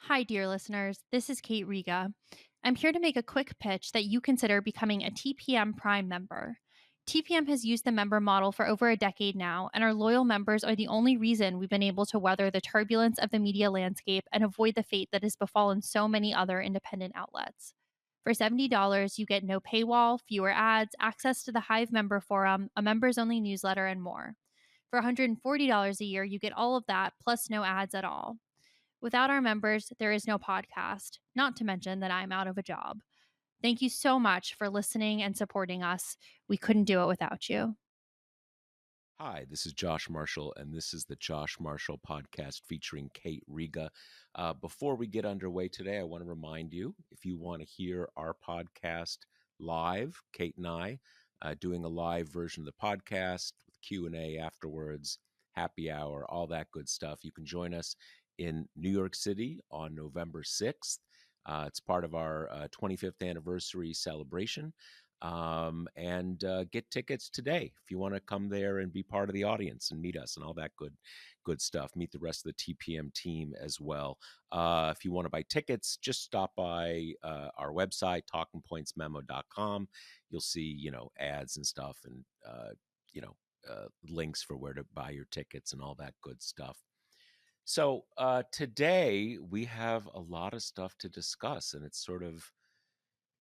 Hi, dear listeners. This is Kate Riga. I'm here to make a quick pitch that you consider becoming a TPM Prime member. TPM has used the member model for over a decade now, and our loyal members are the only reason we've been able to weather the turbulence of the media landscape and avoid the fate that has befallen so many other independent outlets. For $70, you get no paywall, fewer ads, access to the Hive member forum, a members only newsletter, and more. For $140 a year, you get all of that, plus no ads at all. Without our members, there is no podcast, not to mention that I'm out of a job. Thank you so much for listening and supporting us. We couldn't do it without you. Hi, this is Josh Marshall, and this is the Josh Marshall podcast featuring Kate Riga. Before we get underway today, I want to remind you if you want to hear our podcast live, Kate and I doing a live version of the podcast with Q&A afterwards, happy hour, all that good stuff. You can join us in New York City on November 6th. It's part of our 25th anniversary celebration and get tickets today if you want to come there and be part of the audience and meet us and all that good stuff. Meet the rest of the TPM team as well. If you want to buy tickets, just stop by our website, talkingpointsmemo.com. You'll see ads and stuff, and links for where to buy your tickets and all that good stuff. So today we have a lot of stuff to discuss, and it's sort of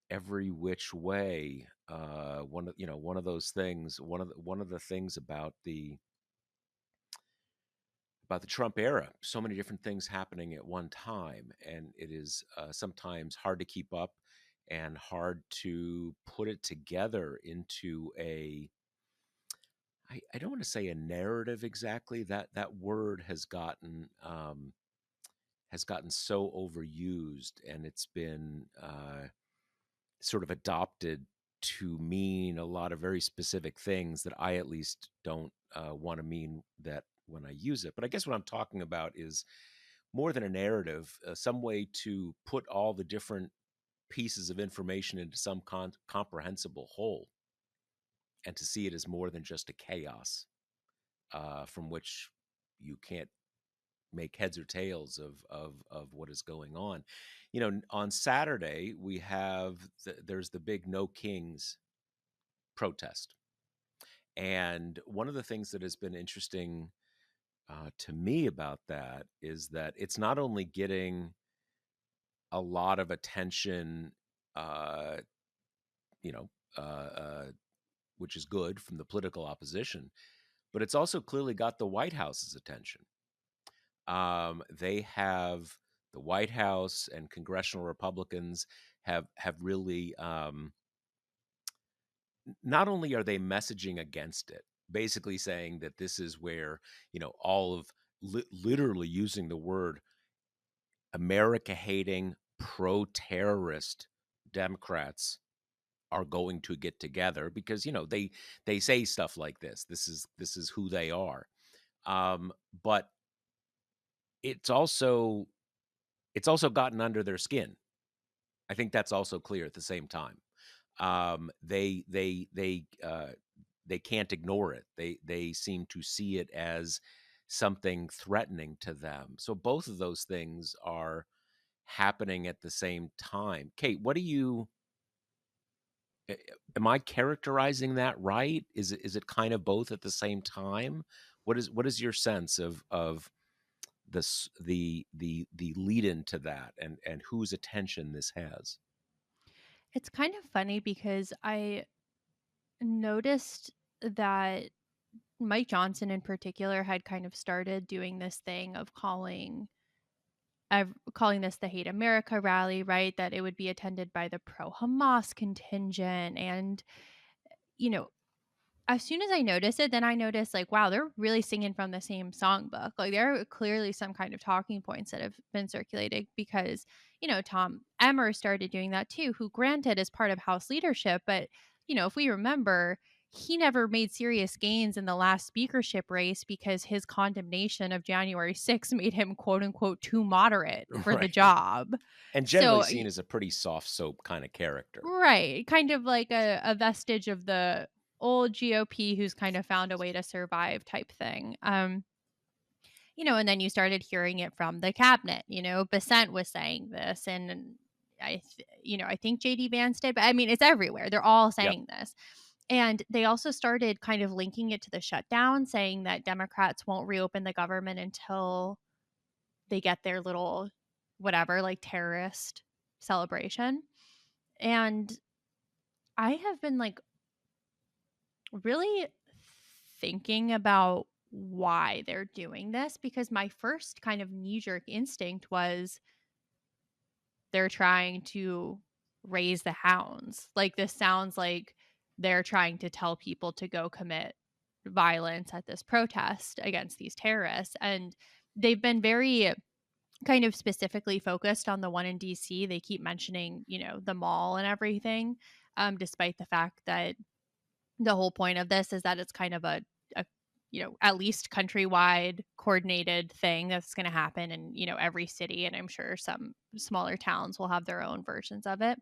every which way. One of those things. One of the things about the Trump era. So many different things happening at one time, and it is sometimes hard to keep up and hard to put it together into a. I don't want to say a narrative exactly. That word has gotten so overused, and it's been sort of adopted to mean a lot of very specific things that I at least don't want to mean that when I use it. But I guess what I'm talking about is more than a narrative, some way to put all the different pieces of information into some comprehensible whole and to see it as more than just a chaos from which you can't make heads or tails of what is going on. On Saturday we have there's the big No Kings protest, and one of the things that has been interesting to me about that is that it's not only getting a lot of attention, uh, you know, uh, uh, which is good from the political opposition, but it's also clearly got the White House's attention. They have the White House and congressional Republicans have really not only are they messaging against it, basically saying that this is where all of literally using the word America hating pro-terrorist Democrats are going to get together because they say stuff like this is who they are. But it's also gotten under their skin. I think that's also clear at the same time. They can't ignore it. They seem to see it as something threatening to them. So both of those things are happening at the same time. Kate, what do you am I characterizing that right? Is it kind of both at the same time? What is your sense of this the lead into that and whose attention this has? It's kind of funny because I noticed that Mike Johnson in particular had kind of started doing this thing of calling this the Hate America rally, right? That it would be attended by the pro Hamas contingent. And, you know, as soon as I noticed it, then I noticed like, wow, they're really singing from the same songbook. Like there are clearly some kind of talking points that have been circulated because, Tom Emmer started doing that too, who granted is part of House leadership. But, if we remember, he never made serious gains in the last speakership race because his condemnation of January 6th made him quote unquote too moderate for the Right. job. And generally So, seen as a pretty soft soap kind of character. right. Kind of like a vestige of the old GOP who's kind of found a way to survive type thing. And then you started hearing it from the cabinet. Besant was saying this, and I think JD Vance did, but I mean, it's everywhere. They're all Yep. saying this. And they also started kind of linking it to the shutdown, saying that Democrats won't reopen the government until they get their little whatever, like terrorist celebration. And I have been like really thinking about why they're doing this, because my first kind of knee jerk instinct was they're trying to raise the hounds. Like, this sounds like they're trying to tell people to go commit violence at this protest against these terrorists. And they've been very kind of specifically focused on the one in DC. They keep mentioning, the mall and everything, despite the fact that the whole point of this is that it's kind of a at least countrywide coordinated thing that's going to happen in every city, and I'm sure some smaller towns will have their own versions of it.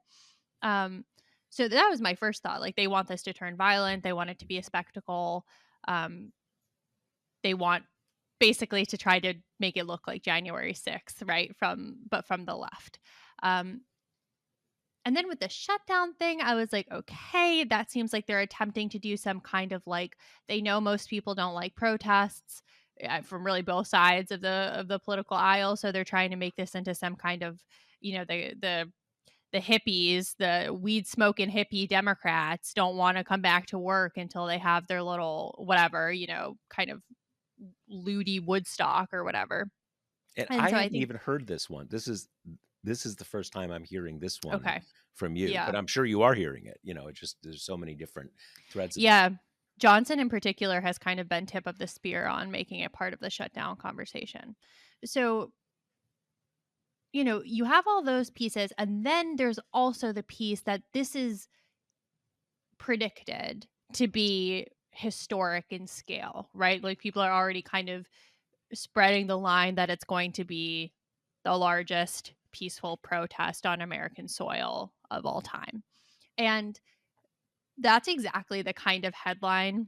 um so that was my first thought, like they want this to turn violent, they want it to be a spectacle. They want basically to try to make it look like January 6th, right, from the left. um and then with the shutdown thing, I was like, okay, that seems like they're attempting to do some kind of like, they know most people don't like protests, from really both sides of the political aisle, so they're trying to make this into some kind of, the hippies, the weed smoking hippie Democrats don't want to come back to work until they have their little whatever, kind of lewdy Woodstock or whatever. And And I so I hadn't think, even heard this one. This is the first time I'm hearing this one okay, from you, yeah. but I'm sure you are hearing it. It just there's so many different threads of it. Yeah. Johnson in particular has kind of been tip of the spear on making it part of the shutdown conversation. So, you have all those pieces. And then there's also the piece that this is predicted to be historic in scale, right? Like people are already kind of spreading the line that it's going to be the largest peaceful protest on American soil of all time. And that's exactly the kind of headline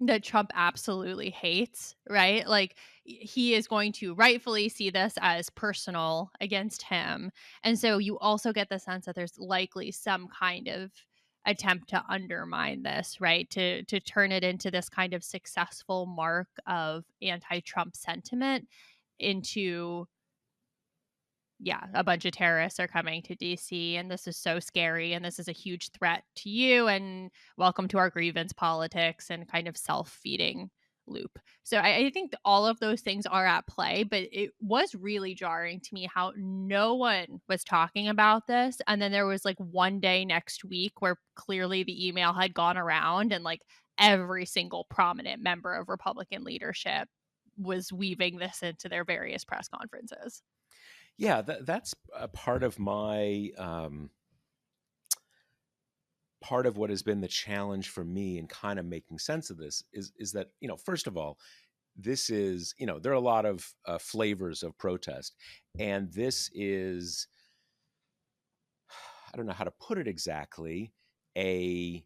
that Trump absolutely hates, right? Like, he is going to rightfully see this as personal against him. And so you also get the sense that there's likely some kind of attempt to undermine this, right? To turn it into this kind of successful mark of anti-Trump sentiment into, yeah, a bunch of terrorists are coming to DC and this is so scary and this is a huge threat to you and welcome to our grievance politics and kind of self-feeding loop. So I think all of those things are at play, but it was really jarring to me how no one was talking about this. And then there was like one day next week where clearly the email had gone around and like every single prominent member of Republican leadership was weaving this into their various press conferences. Yeah, that's a part of my part of what has been the challenge for me in kind of making sense of this is that first of all, this is there are a lot of flavors of protest, and this is, I don't know how to put it exactly, a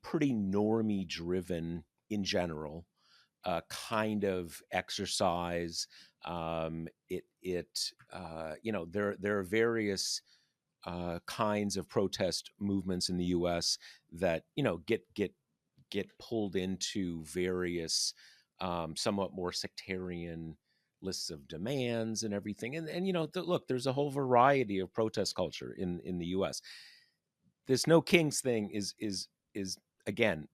pretty normie driven in general kind of exercise. There are various kinds of protest movements in the U.S. that get pulled into various somewhat more sectarian lists of demands and everything. And look, there's a whole variety of protest culture in the U.S. This No Kings thing is again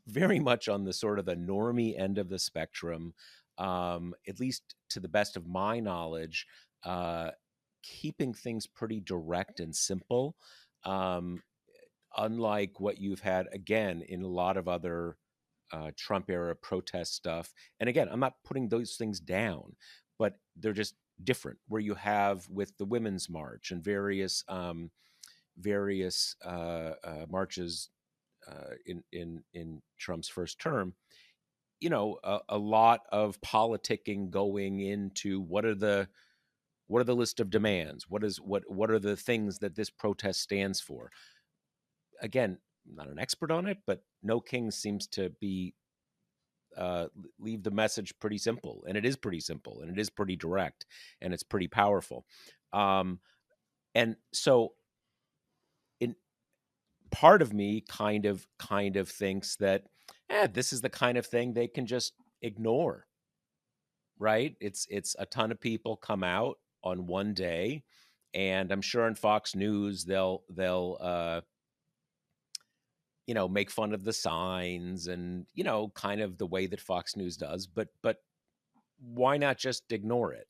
very much on the sort of the normie end of the spectrum, at least to the best of my knowledge, uh, keeping things pretty direct and simple, um, unlike what you've had again in a lot of other Trump era protest stuff. And again, I'm not putting those things down, but they're just different. Where you have with the Women's March and various marches in Trump's first term, a lot of politicking going into what are the list of demands, what are the things that this protest stands for. Again, I'm not an expert on it, but No King seems to be leave the message pretty simple, and it is pretty simple, and it is pretty direct, and it's pretty powerful. Um, and so, in part of me kind of thinks that, this is the kind of thing they can just ignore, right? It's a ton of people come out on one day, and I'm sure on Fox News they'll make fun of the signs and, kind of the way that Fox News does, but why not just ignore it?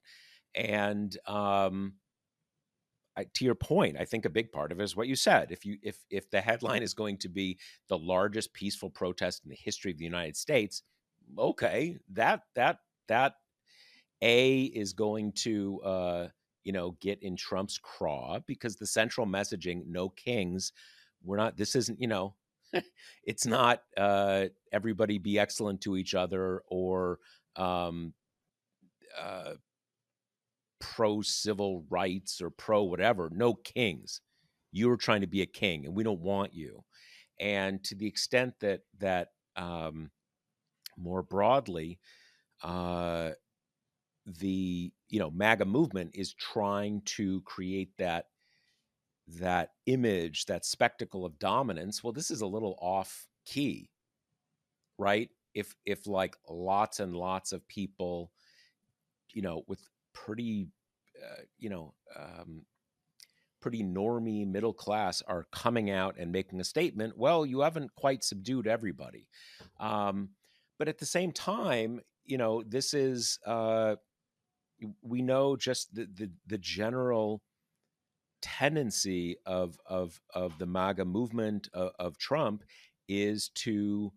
And to your point, I think a big part of it is what you said. If the headline is going to be the largest peaceful protest in the history of the United States, okay, that a is going to get in Trump's craw, because the central messaging, no kings, we're not, this isn't, it's not everybody be excellent to each other, or um, uh, pro civil rights or pro whatever. No kings. You're trying to be a king, and we don't want you. And to the extent that more broadly, uh, the MAGA movement is trying to create that image, that spectacle of dominance. Well, this is a little off key, right? If like lots and lots of people, with pretty, uh, you know, um, pretty normie middle class are coming out and making a statement, well, you haven't quite subdued everybody. Um, but at the same time, this is we know just the general tendency of the MAGA movement of Trump is to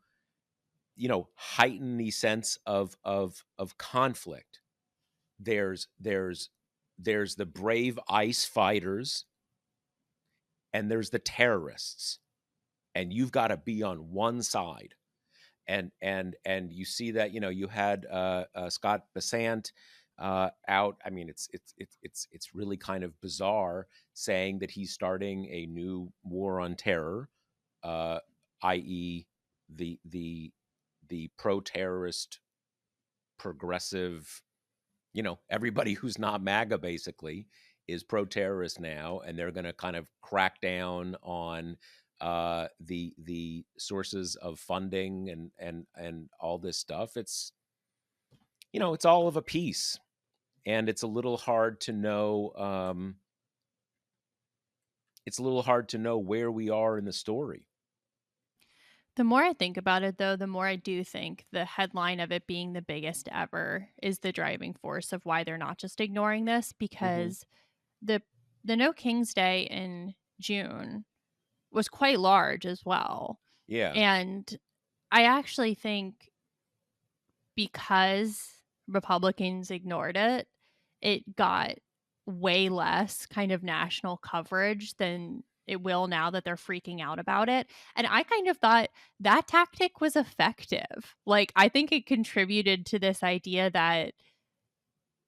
heighten the sense of conflict. There's the brave ICE fighters, and there's the terrorists, and you've got to be on one side. And you see that, you had Scott Bessant out. I mean, it's really kind of bizarre, saying that he's starting a new war on terror, uh, i.e., the pro-terrorist progressive, everybody who's not MAGA basically is pro-terrorist now, and they're going to kind of crack down on the sources of funding and all this stuff. It's all of a piece, and it's a little hard to know. It's a little hard to know where we are in the story. The more I think about it, though, the more I do think the headline of it being the biggest ever is the driving force of why they're not just ignoring this, Hmm. because the the No King's Day in June was quite large as well. Yeah. And I actually think because Republicans ignored it, it got way less kind of national coverage than it will now that they're freaking out about it. And I kind of thought that tactic was effective. Like, I think it contributed to this idea that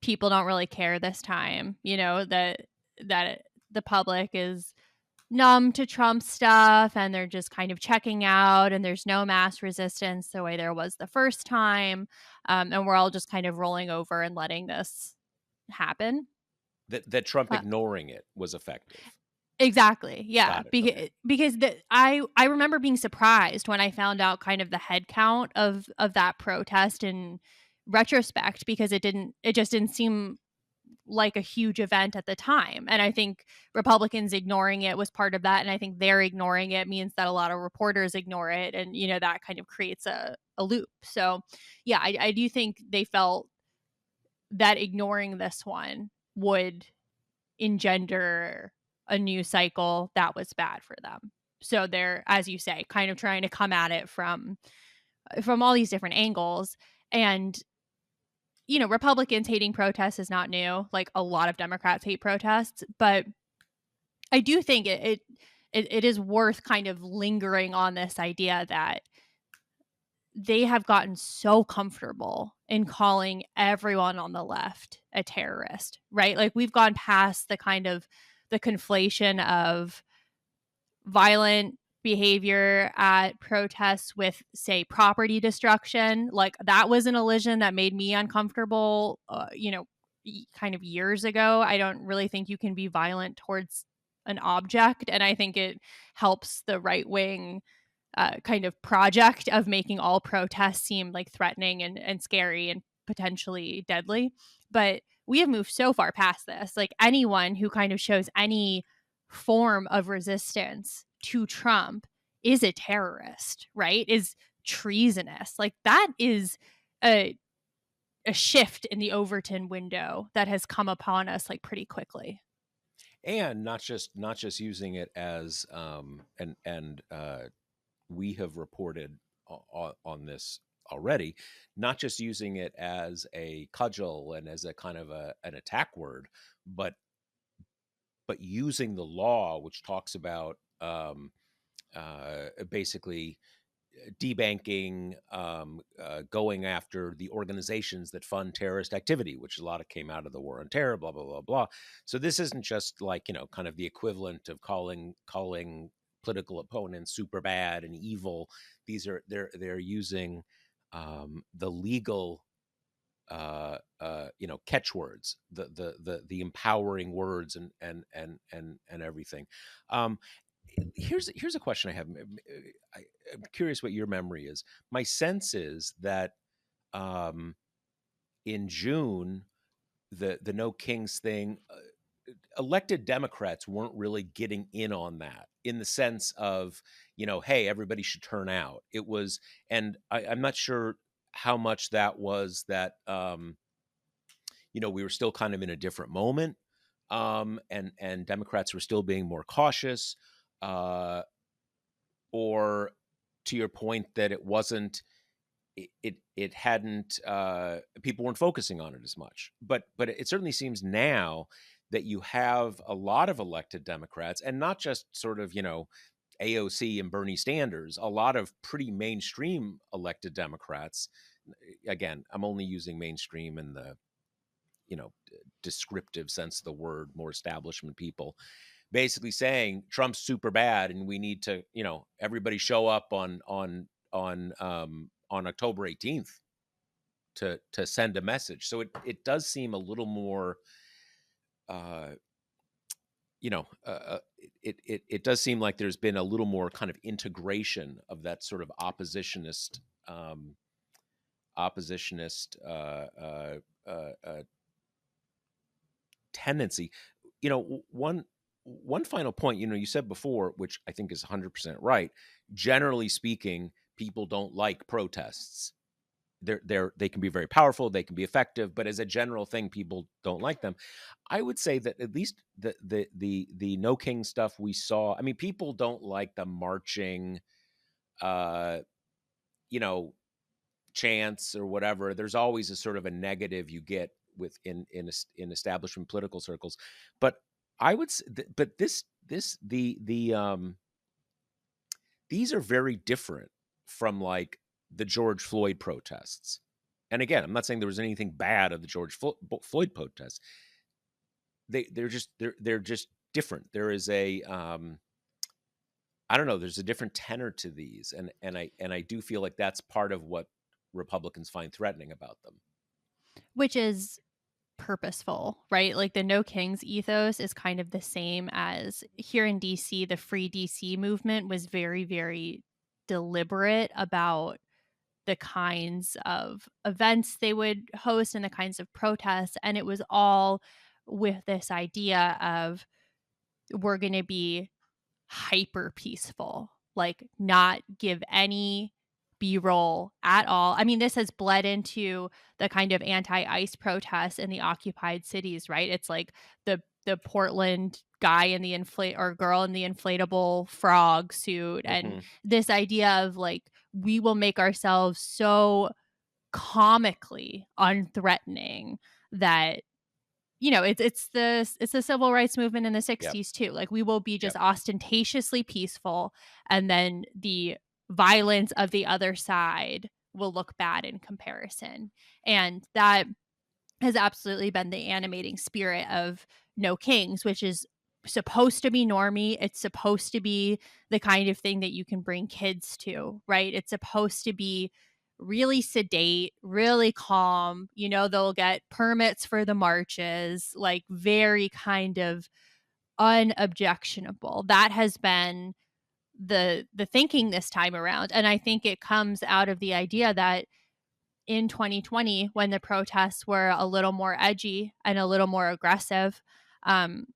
people don't really care this time, that the public is numb to Trump stuff and they're just kind of checking out, and there's no mass resistance the way there was the first time. And we're all just kind of rolling over and letting this happen. That Trump Uh, ignoring it was effective. exactly. Yeah. Got it. Okay. Because I remember being surprised when I found out kind of the head count of that protest in retrospect, because it just didn't seem like a huge event at the time. And I think Republicans ignoring it was part of that. And I think they're ignoring it means that a lot of reporters ignore it. And, that kind of creates a loop. So, yeah, I do think they felt that ignoring this one would engender a new cycle that was bad for them. So they're, as you say, kind of trying to come at it from all these different angles. And Republicans hating protests is not new. Like, a lot of Democrats hate protests, but I do think it is worth kind of lingering on this idea that they have gotten so comfortable in calling everyone on the left a terrorist, right? Like, we've gone past the kind of the conflation of violent behavior at protests with, say, property destruction. Like, that was an elision that made me uncomfortable, kind of years ago. I don't really think you can be violent towards an object. And I think it helps the right wing kind of project of making all protests seem like threatening and scary and potentially deadly. But we have moved so far past this. Like, anyone who kind of shows any form of resistance to Trump is a terrorist, right? Is treasonous. Like, that is a shift in the Overton window that has come upon us like pretty quickly. And not just using it as and we have reported on this already, not just using it as a cudgel and as a kind of an attack word, but using the law, which talks about basically debanking, going after the organizations that fund terrorist activity, which a lot of came out of the war on terror, blah blah blah blah. So this isn't just like, kind of the equivalent of calling political opponents super bad and evil. They're using the legal catchwords, the empowering words, and everything. um here's a question I have. I'm curious what your memory is. My sense is that um in June, the No Kings thing, elected Democrats weren't really getting in on that, in the sense of, hey, everybody should turn out. It was, and I'm not sure how much that was that we were still kind of in a different moment, and Democrats were still being more cautious, uh, or to your point that it wasn't, it hadn't, people weren't focusing on it as much. But it certainly seems now that you have a lot of elected Democrats, and not just sort of AOC and Bernie Sanders, a lot of pretty mainstream elected Democrats. Again, I'm only using mainstream in the descriptive sense of the word, more establishment people, basically saying Trump's super bad and we need to, everybody show up on October 18th to send a message. So it does seem a little more, uh, you know, uh, it does seem like there's been a little more kind of integration of that sort of um, oppositionist tendency. One final point. You said before, which I think is 100% right. Generally speaking, people don't like protests. They can be very powerful, they can be effective, but as a general thing, people don't like them. I would say that at least the No King stuff we saw. I mean, people don't like the marching, uh, you know, chants or whatever. There's always a sort of a negative you get in establishment political circles. But I would say, but these are very different from like the George Floyd protests. And again, I'm not saying there was anything bad of the George Floyd protests. They're just different. There is a I don't know. There's a different tenor to these, and I do feel like that's part of what Republicans find threatening about them. Which is purposeful, right? Like, the No Kings ethos is kind of the same as here in DC. The Free DC movement was very, very deliberate about the kinds of events they would host and the kinds of protests. And it was all with this idea of, we're going to be hyper peaceful, like not give any B-roll at all. I mean, this has bled into the kind of anti-ICE protests in the occupied cities, right? It's like the Portland guy in the inflate or girl in the inflatable frog suit, and Hmm. this idea of like, we will make ourselves so comically unthreatening that, it's the civil rights movement in the Yep. 60s too. Like, we will be just Yep. ostentatiously peaceful, and then the violence of the other side will look bad in comparison. And that has absolutely been the animating spirit of No Kings, which is supposed to be normie. It's supposed to be the kind of thing that you can bring kids to, right? It's supposed to be really sedate, really calm. You know, they'll get permits for the marches, like very kind of unobjectionable. That has been the thinking this time around. And I think it comes out of the idea that in 2020, when the protests were a little more edgy and a little more aggressive, um,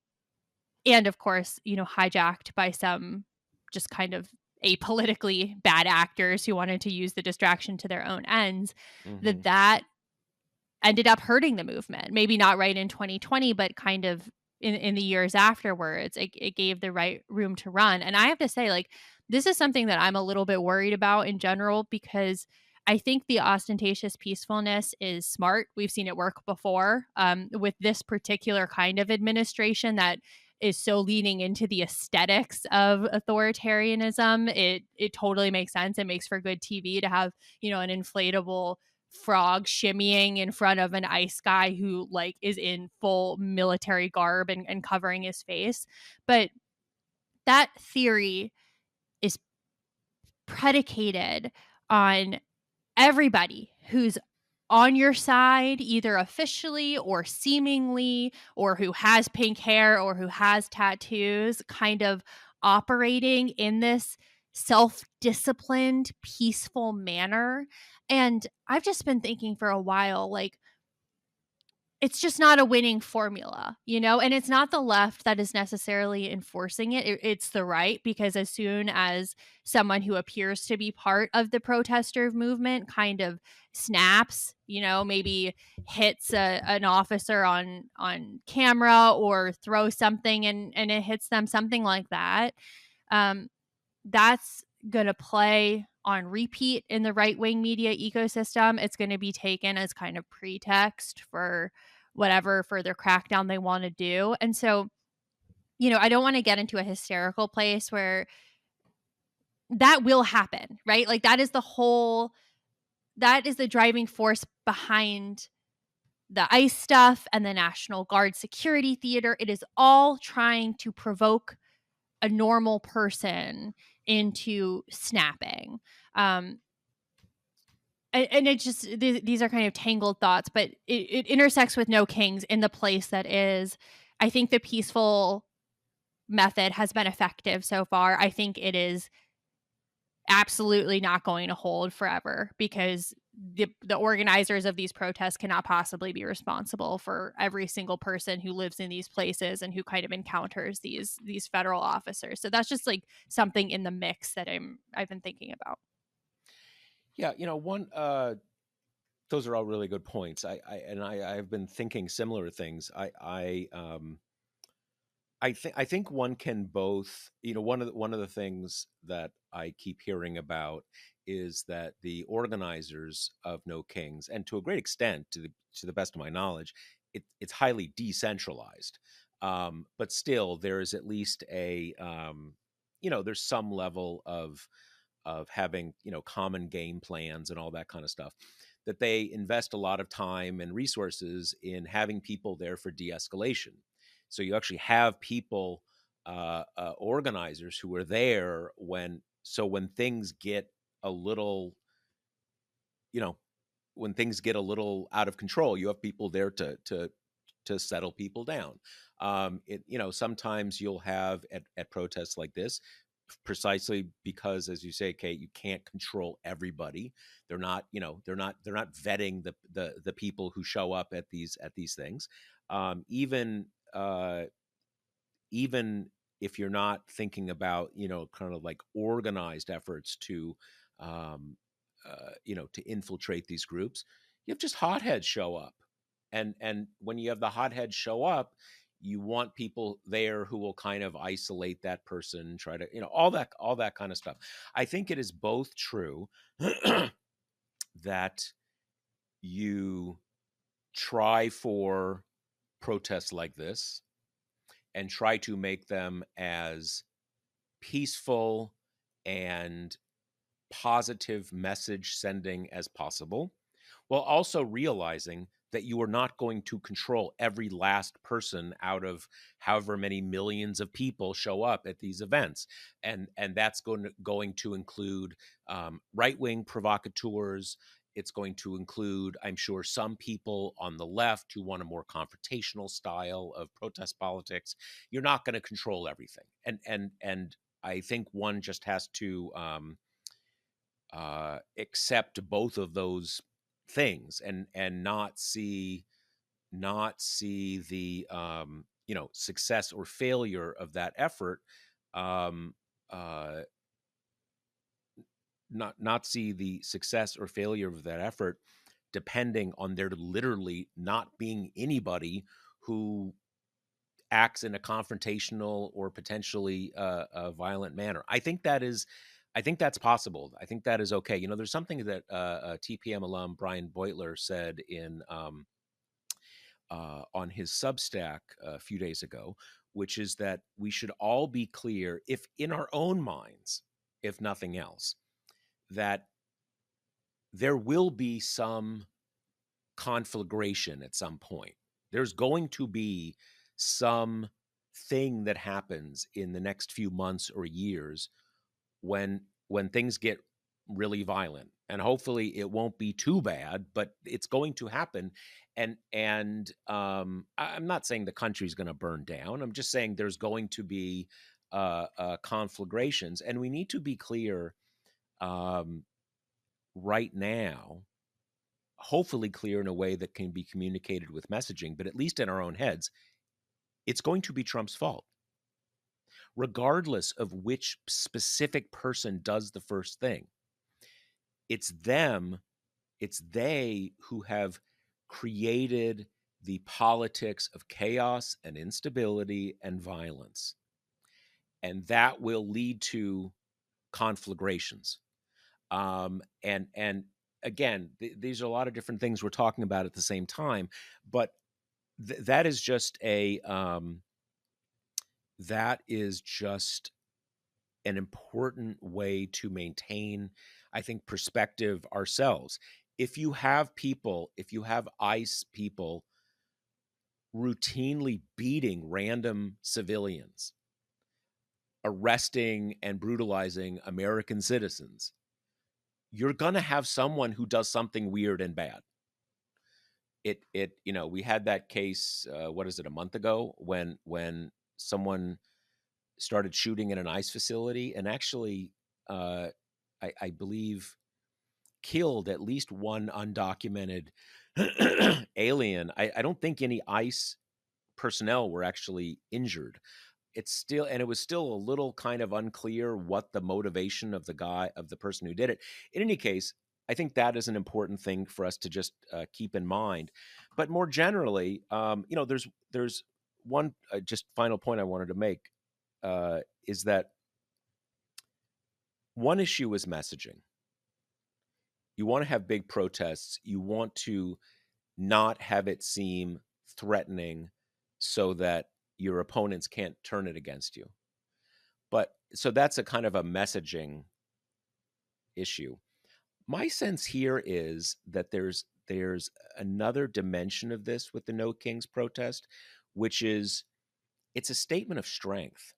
and of course, you know, hijacked by some just kind of apolitically bad actors who wanted to use the distraction to their own ends, Hmm. that ended up hurting the movement. Maybe not right in 2020, but kind of in the years afterwards. It gave the right room to run. And I have to say, like, this is something that I'm a little bit worried about in general because I think the ostentatious peacefulness is smart. We've seen it work before with this particular kind of administration that is so leaning into the aesthetics of authoritarianism. It totally makes sense. It makes for good TV to have, you know, an inflatable frog shimmying in front of an ice guy who like is in full military garb and covering his face. But that theory is predicated on everybody who's on your side, either officially or seemingly, or who has pink hair or who has tattoos, kind of operating in this self disciplined, peaceful manner. And I've just been thinking for a while, like, it's just not a winning formula, you know? And it's not the left that is necessarily enforcing it. It's the right, because as soon as someone who appears to be part of the protester movement kind of snaps, you know, maybe hits an officer on camera or throws something and it hits them, something like that, um, that's going to play on repeat in the right wing media ecosystem. It's going to be taken as kind of pretext for whatever further crackdown they want to do. And so, you know, I don't want to get into a hysterical place where that will happen, right? Like that is the driving force behind the ICE stuff and the National Guard security theater. It is all trying to provoke a normal person into snapping. Um, and it just these are kind of tangled thoughts, but it intersects with No Kings in the place that is. I think the peaceful method has been effective so far. I think it is absolutely not going to hold forever because the organizers of these protests cannot possibly be responsible for every single person who lives in these places and who kind of encounters these federal officers. So that's just like something in the mix that I've been thinking about. Yeah, you know, one those are all really good points. I've been thinking similar things. I think one can both, you know, one of the things that I keep hearing about is that the organizers of No Kings, and to a great extent, to the best of my knowledge, it's highly decentralized. But still, there is at least you know, there's some level of having, you know, common game plans and all that kind of stuff. That they invest a lot of time and resources in having people there for de-escalation. So you actually have people, organizers who are there when things get a little, you know, when things get a little out of control, you have people there to settle people down. You know, sometimes you'll have at protests like this, precisely because, as you say, Kate, you can't control everybody. They're not, you know, they're not vetting the people who show up at these things. Even even if you're not thinking about, you know, kind of like organized efforts to you know, to infiltrate these groups, you have just hotheads show up. And when you have the hotheads show up, you want people there who will kind of isolate that person, try to, you know, all that kind of stuff. I think it is both true that you try for protests like this and try to make them as peaceful and positive message sending as possible, while also realizing that you are not going to control every last person out of however many millions of people show up at these events, and that's going to include right-wing provocateurs. It's going to include, I'm sure, some people on the left who want a more confrontational style of protest politics. You're not going to control everything, and I think one just has to accept both of those things, and not see the success or failure of that effort, um, uh, not see the success or failure of that effort depending on there literally not being anybody who acts in a confrontational or potentially a violent manner. I think that's possible. I think that is okay. There's something that TPM alum Brian Beutler said in on his Substack a few days ago, which is that we should all be clear, if in our own minds, if nothing else, that there will be some conflagration at some point. There's going to be some thing that happens in the next few months or years when things get really violent, and hopefully it won't be too bad, but it's going to happen. And I'm not saying the country's going to burn down. I'm just saying there's going to be conflagrations, and we need to be clear um, right now, hopefully clear in a way that can be communicated with messaging, but at least in our own heads, it's going to be Trump's fault, regardless of which specific person does the first thing. It's them, it's they who have created the politics of chaos and instability and violence. And that will lead to conflagrations. And again, these are a lot of different things we're talking about at the same time, but that is just an important way to maintain, I think, perspective ourselves. If you have ICE people routinely beating random civilians, arresting and brutalizing American citizens, you're going to have someone who does something weird and bad. We had that case, what is it, a month ago, when someone started shooting in an ICE facility and actually, I believe, killed at least one undocumented alien. I don't think any ICE personnel were actually injured. It was still a little kind of unclear what the motivation of the person who did it. In any case, I think that is an important thing for us to just keep in mind. But more generally, there's one just final point I wanted to make, is that one issue is messaging. You want to have big protests. You want to not have it seem threatening so that your opponents can't turn it against you. But so that's a kind of a messaging issue. My sense here is that there's another dimension of this with the No Kings protest, which is it's a statement of strength.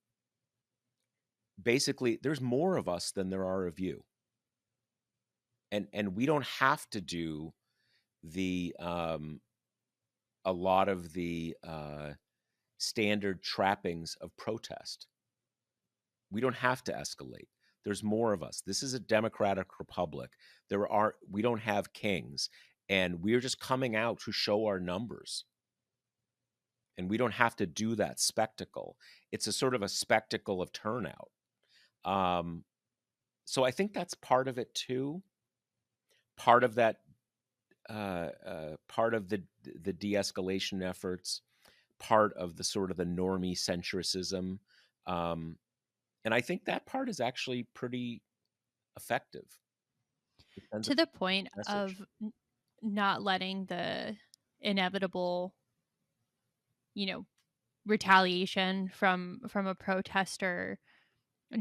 Basically, there's more of us than there are of you. And we don't have to do the a lot of the standard trappings of protest. We don't have to escalate. There's more of us. This is a democratic republic. We don't have kings, and we're just coming out to show our numbers. And we don't have to do that spectacle. It's a sort of a spectacle of turnout. So I think that's part of it too. Part of that, part of the de-escalation efforts, part of the sort of the normie centricism. And I think that part is actually pretty effective. To the point of not letting the inevitable, retaliation from a protester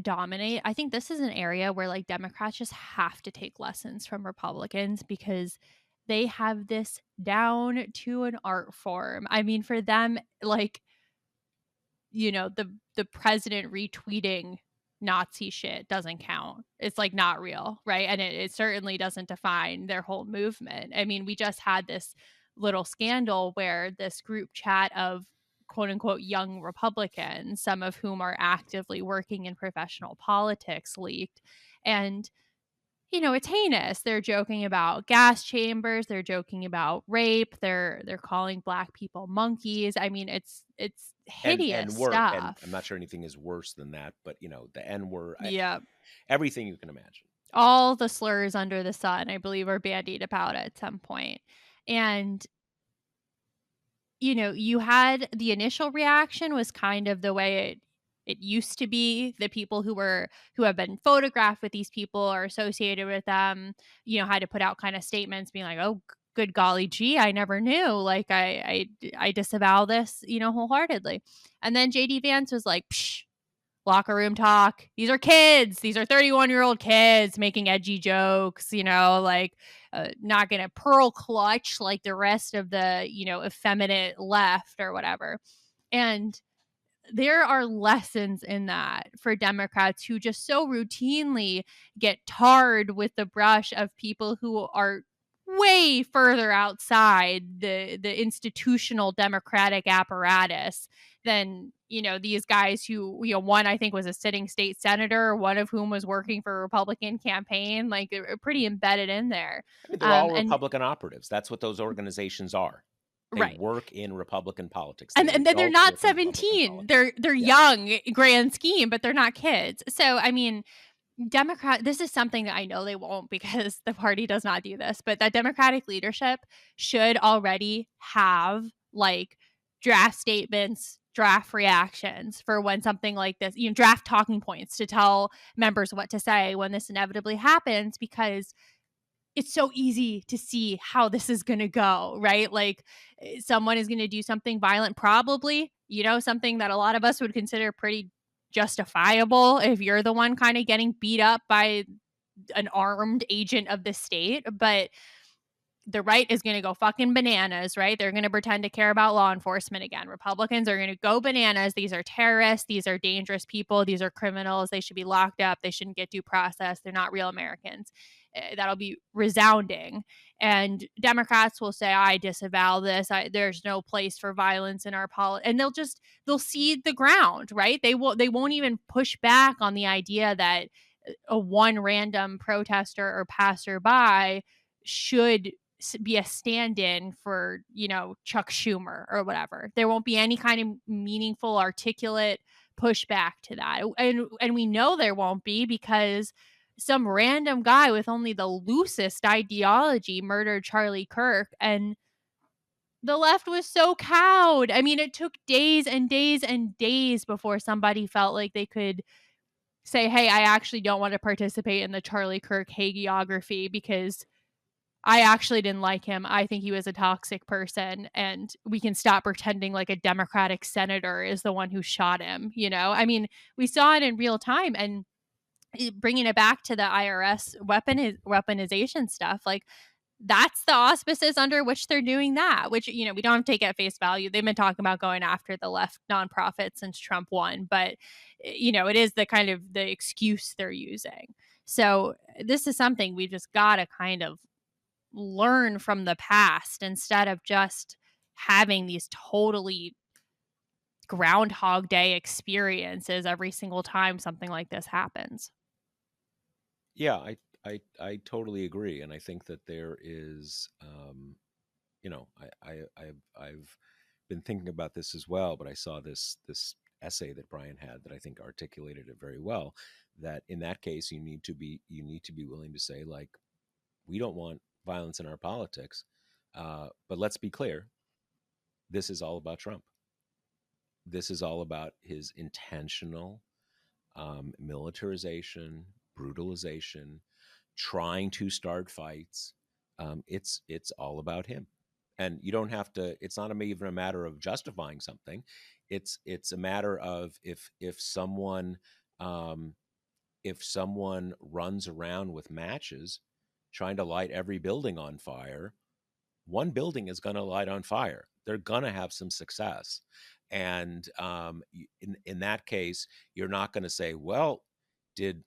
dominate. I think this is an area where like Democrats just have to take lessons from Republicans, because they have this down to an art form. I mean, for them, like, the president retweeting Nazi shit doesn't count. It's, like, not real, right? And it certainly doesn't define their whole movement. I mean, we just had this little scandal where this group chat of quote unquote young Republicans, some of whom are actively working in professional politics, leaked. And it's heinous. They're joking about gas chambers, they're joking about rape, they're calling black people monkeys. I mean, it's hideous And stuff. I'm not sure anything is worse than that, but the N word, Yeah. everything you can imagine. All the slurs under the sun, I believe, are bandied about at some point. And you had the initial reaction was kind of the way it used to be. The people who have been photographed with these people or associated with them, had to put out kind of statements being like, "Oh, good golly gee, I never knew. Like I disavow this, wholeheartedly." And then JD Vance was like, Psh, locker room talk. These are kids. These are 31-year-old kids making edgy jokes, like not going to pearl clutch like the rest of the, effeminate left or whatever. And there are lessons in that for Democrats who just so routinely get tarred with the brush of people who are way further outside the institutional democratic apparatus than these guys who one I think was a sitting state senator, one of whom was working for a Republican campaign, like they're pretty embedded in there. I mean, they're all And Republican operatives. That's what those organizations are. They right. work in Republican politics. And They and then they're adult not work in Republican 17. politics. They're Yeah. young, grand scheme, but they're not kids. So, I mean, this is something that I know they won't because the party does not do this, but that Democratic leadership should already have, like, draft statements, draft reactions for when something like this, draft talking points to tell members what to say when this inevitably happens, because it's so easy to see how this is going to go, right? Like someone is going to do something violent, probably, something that a lot of us would consider pretty justifiable if you're the one kind of getting beat up by an armed agent of the state. But the right is going to go fucking bananas, right? They're going to pretend to care about law enforcement again. Republicans are going to go bananas. These are terrorists. These are dangerous people. These are criminals. They should be locked up. They shouldn't get due process. They're not real Americans. That'll be resounding. And Democrats will say, I disavow this. There's no place for violence in our politics. And they'll cede the ground, right? They won't even push back on the idea that a one random protester or passerby should be a stand-in for Chuck Schumer or whatever. There won't be any kind of meaningful, articulate pushback to that, and we know there won't be because some random guy with only the loosest ideology murdered Charlie Kirk, and the left was so cowed. I mean, it took days and days and days before somebody felt like they could say, hey, I actually don't want to participate in the Charlie Kirk hagiography because I actually didn't like him. I think he was a toxic person, and we can stop pretending like a Democratic senator is the one who shot him. I mean, we saw it in real time, and bringing it back to the IRS weaponization stuff, like that's the auspices under which they're doing that, which, we don't have to take at face value. They've been talking about going after the left nonprofit since Trump won, but, it is the kind of the excuse they're using. So this is something we've just got to kind of learn from the past instead of just having these totally groundhog day experiences every single time something like this happens. Yeah, I totally agree, and I think that there is, I've been thinking about this as well, but I saw this essay that Brian had that I think articulated it very well. That in that case, you need to be willing to say, like, we don't want violence in our politics, but let's be clear, this is all about Trump. This is all about his intentional militarization, brutalization, trying to start fights. It's all about him, and you don't have to. It's not even a matter of justifying something. It's a matter of um, if someone runs around with matches, trying to light every building on fire, one building is going to light on fire. They're going to have some success. And in that case, you're not going to say, well, did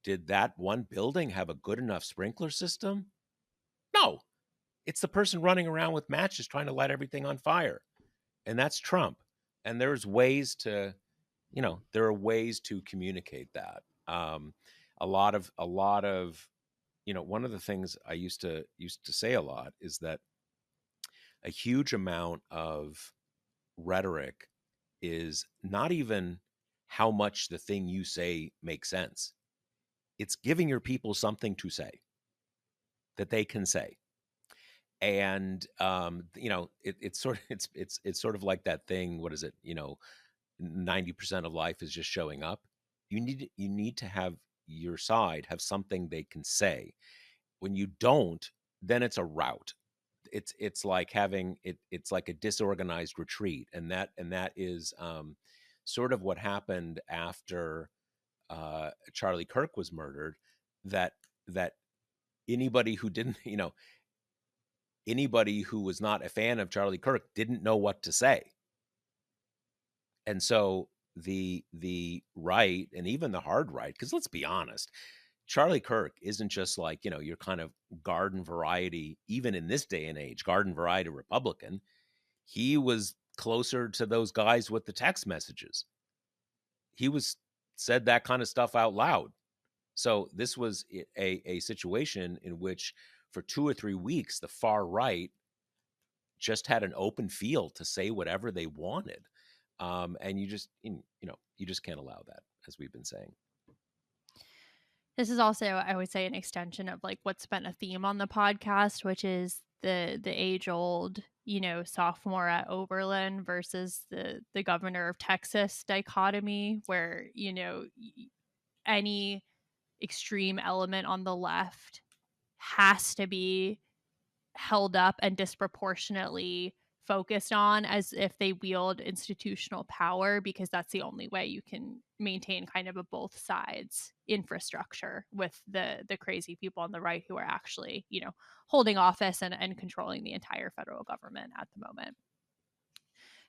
that one building have a good enough sprinkler system? No, it's the person running around with matches trying to light everything on fire. And that's Trump. And there's ways to, there are ways to communicate that. A lot of, one of the things I used to say a lot is that a huge amount of rhetoric is not even how much the thing you say makes sense. It's giving your people something to say that they can say. And it's sort of it's sort of like that thing. What is it? 90% of life is just showing up. You need to have your side have something they can say. When you don't, then it's a rout. It's like having it's like a disorganized retreat, and that is sort of what happened after Charlie Kirk was murdered. That anybody who didn't, anybody who was not a fan of Charlie Kirk didn't know what to say. And so the right, and even the hard right, because let's be honest, Charlie Kirk isn't just like, your kind of garden variety, even in this day and age, garden variety Republican. He was closer to those guys with the text messages. He was said that kind of stuff out loud. So this was a situation in which for 2 or 3 weeks, the far right just had an open field to say whatever they wanted. And you just can't allow that, as we've been saying. This is also, I would say, an extension of like what's been a theme on the podcast, which is the age old, sophomore at Oberlin versus the governor of Texas dichotomy, where, any extreme element on the left has to be held up and disproportionately focused on as if they wield institutional power, because that's the only way you can maintain kind of a both sides infrastructure with the crazy people on the right who are actually, holding office and controlling the entire federal government at the moment.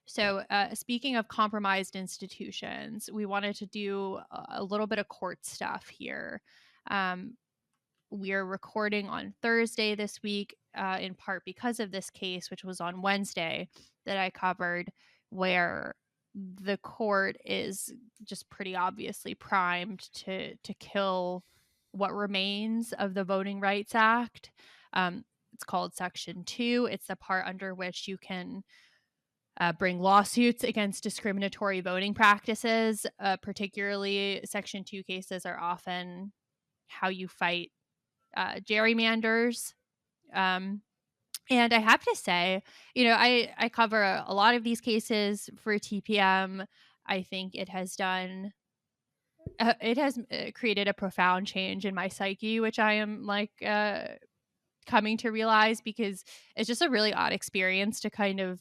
So, speaking of compromised institutions, we wanted to do a little bit of court stuff here. We're recording on Thursday this week, in part because of this case, which was on Wednesday that I covered, where the court is just pretty obviously primed to kill what remains of the Voting Rights Act. It's called Section 2. It's the part under which you can bring lawsuits against discriminatory voting practices. Particularly, Section 2 cases are often how you fight gerrymanders. And I have to say, I cover a lot of these cases for TPM. I think it has created a profound change in my psyche, which I am like coming to realize, because it's just a really odd experience to kind of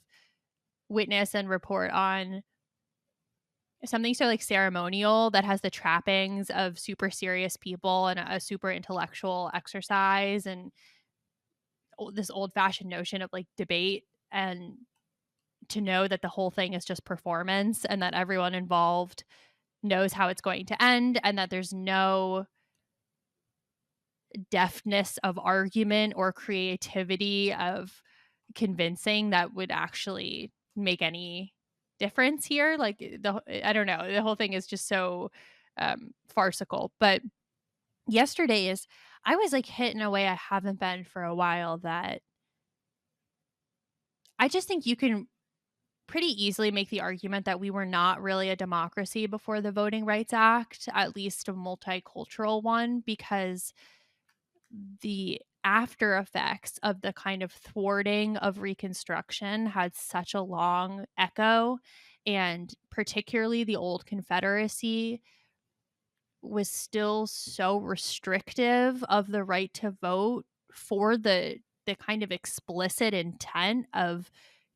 witness and report on something so like ceremonial that has the trappings of super serious people and a super intellectual exercise, and this old fashioned notion of like debate, and to know that the whole thing is just performance and that everyone involved knows how it's going to end, and that there's no deftness of argument or creativity of convincing that would actually make any difference here. Like I don't know, the whole thing is just so farcical. But yesterday I was like hit in a way I haven't been for a while, that I just think you can pretty easily make the argument that we were not really a democracy before the Voting Rights Act, at least a multicultural one, because the after effects of the kind of thwarting of Reconstruction had such a long echo, and particularly the old Confederacy was still so restrictive of the right to vote for the kind of explicit intent of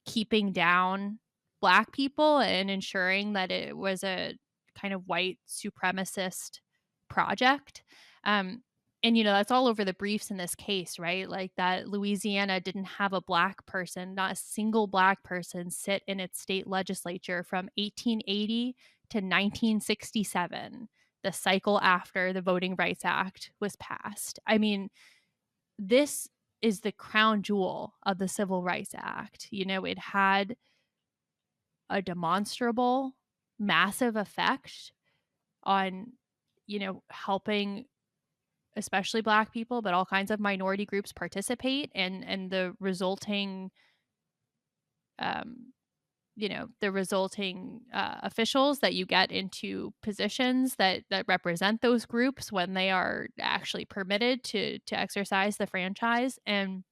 keeping down Black people and ensuring that it was a kind of white supremacist project. And, that's all over the briefs in this case, right? Like that Louisiana didn't have a black person, not a single black person sit in its state legislature from 1880 to 1967, the cycle after the Voting Rights Act was passed. I mean, this is the crown jewel of the Civil Rights Act. It had a demonstrable, massive effect on, helping especially black people, but all kinds of minority groups participate, and um, the resulting officials that you get into positions that represent those groups when they are actually permitted to exercise the franchise. And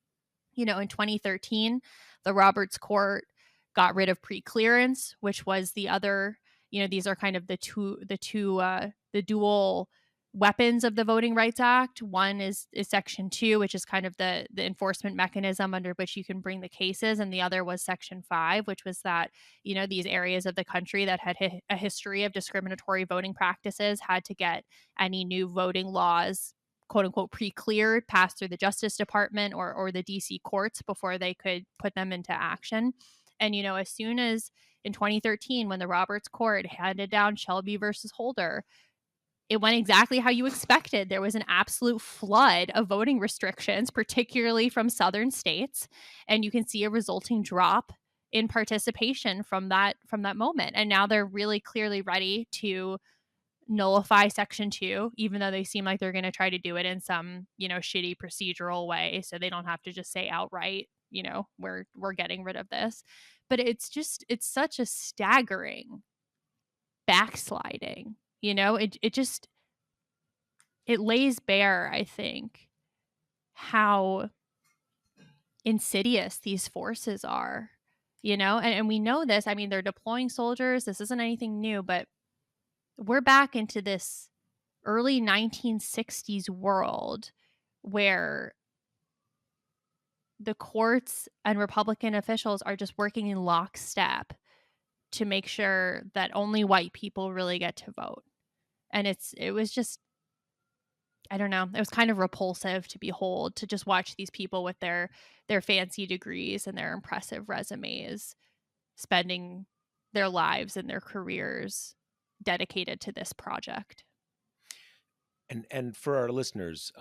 in 2013, the Roberts Court got rid of preclearance, which was the other, these are kind of the dual weapons of the Voting Rights Act. One is Section 2, which is kind of the enforcement mechanism under which you can bring the cases, and the other was Section 5, which was that, these areas of the country that had a history of discriminatory voting practices had to get any new voting laws quote unquote pre-cleared, passed through the Justice Department or the DC courts before they could put them into action. And as soon as in 2013, when the Roberts Court handed down Shelby versus Holder, it went exactly how you expected. There was an absolute flood of voting restrictions, particularly from southern states, and you can see a resulting drop in participation from that moment. And now they're really clearly ready to nullify Section 2, even though they seem like they're going to try to do it in some, shitty procedural way, so they don't have to just say outright, we're getting rid of this. But it's such a staggering backsliding. It lays bare, I think, how insidious these forces are. And we know this. I mean, they're deploying soldiers. This isn't anything new, but we're back into this early 1960s world where the courts and Republican officials are just working in lockstep to make sure that only white people really get to vote. And it was just, I don't know, it was kind of repulsive to behold, to just watch these people with their fancy degrees and their impressive resumes spending their lives and their careers dedicated to this project. And for our listeners,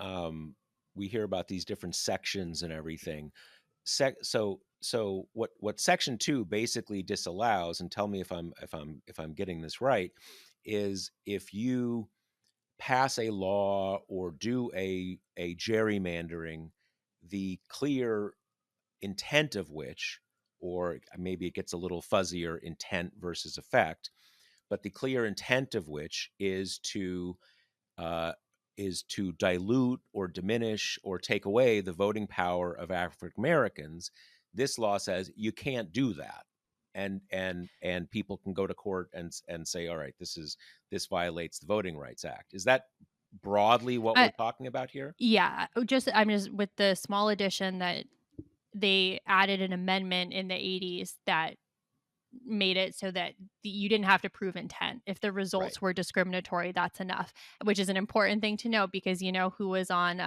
we hear about these different sections and everything. So what Section 2 basically disallows, and tell me if I'm getting this right, is if you pass a law or do a gerrymandering, the clear intent of which, or maybe it gets a little fuzzier, intent versus effect, but the clear intent of which uh, is to dilute or diminish or take away the voting power of African Americans. This law says you can't do that, and people can go to court and say, all right, this violates the Voting Rights Act. Is that broadly what we're talking about here? Yeah, I'm just with the small addition that they added an amendment in the 80s that made it so that you didn't have to prove intent. If the results Right. were discriminatory, that's enough, which is an important thing to know, because who was on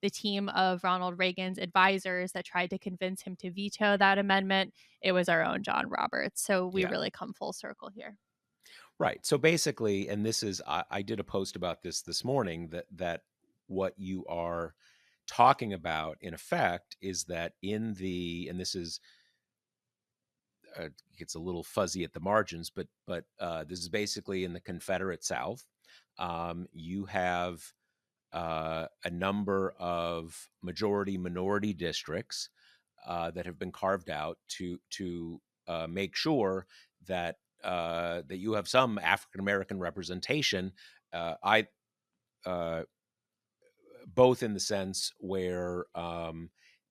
the team of Ronald Reagan's advisors that tried to convince him to veto that amendment? It was our own John Roberts. So we Yeah. really come full circle here. Right. So basically, and this is, I did a post about this morning, that what you are talking about in effect is that and this is, gets a little fuzzy at the margins, but this is basically in the Confederate South. You have a number of majority minority districts that have been carved out to make sure that that you have some African American representation. I Both in the sense where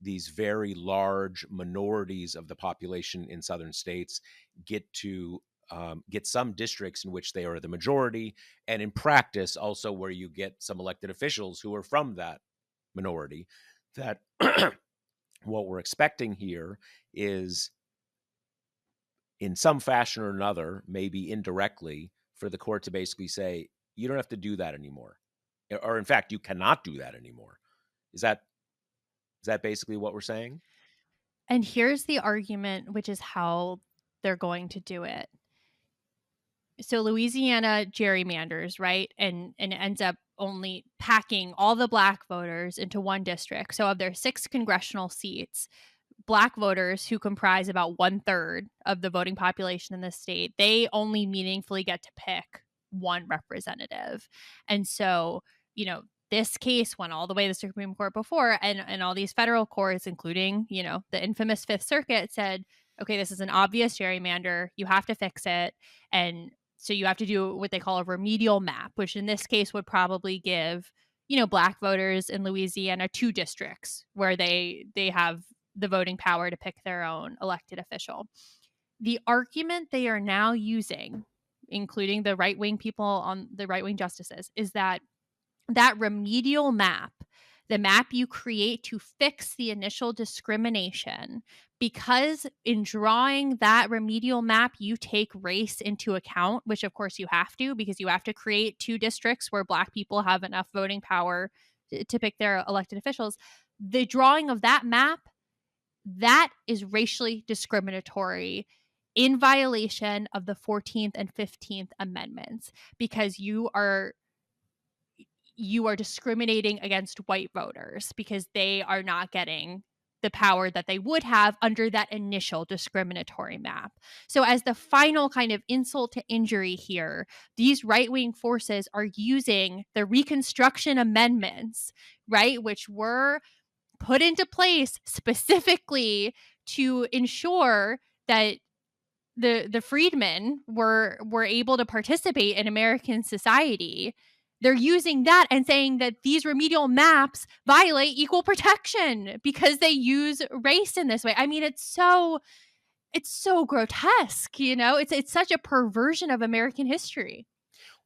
these very large minorities of the population in southern states get to get some districts in which they are the majority, and in practice also where you get some elected officials who are from that minority. That what we're expecting here is, in some fashion or another, maybe indirectly, for the court to basically say, you don't have to do that anymore. or in fact, you cannot do that anymore. Is that basically what we're saying? And here's the argument, which is how they're going to do it. So Louisiana gerrymanders, right? And it ends up only packing all the black voters into one district. So of their 6 congressional seats, black voters, who comprise about 1/3 of the voting population in the state, they only meaningfully get to pick one representative. And so, this case went all the way to the Supreme Court before, and all these federal courts, including, the infamous Fifth Circuit, said, okay, this is an obvious gerrymander. You have to fix it. And so you have to do what they call a remedial map, which in this case would probably give, black voters in Louisiana 2 districts where they have the voting power to pick their own elected official. The argument they are now using, including the right-wing people on the right-wing justices, is that remedial map, the map you create to fix the initial discrimination, because in drawing that remedial map, you take race into account, which of course you have to, because you have to create 2 districts where black people have enough voting power to pick their elected officials. The drawing of that map, that is racially discriminatory in violation of the 14th and 15th Amendments, because you are discriminating against white voters because they are not getting the power that they would have under that initial discriminatory map. So as the final kind of insult to injury here, these right-wing forces are using the Reconstruction Amendments, right, which were put into place specifically to ensure that the freedmen were able to participate in American society. They're using that and saying that these remedial maps violate equal protection because they use race in this way. I mean, it's so grotesque, It's such a perversion of American history.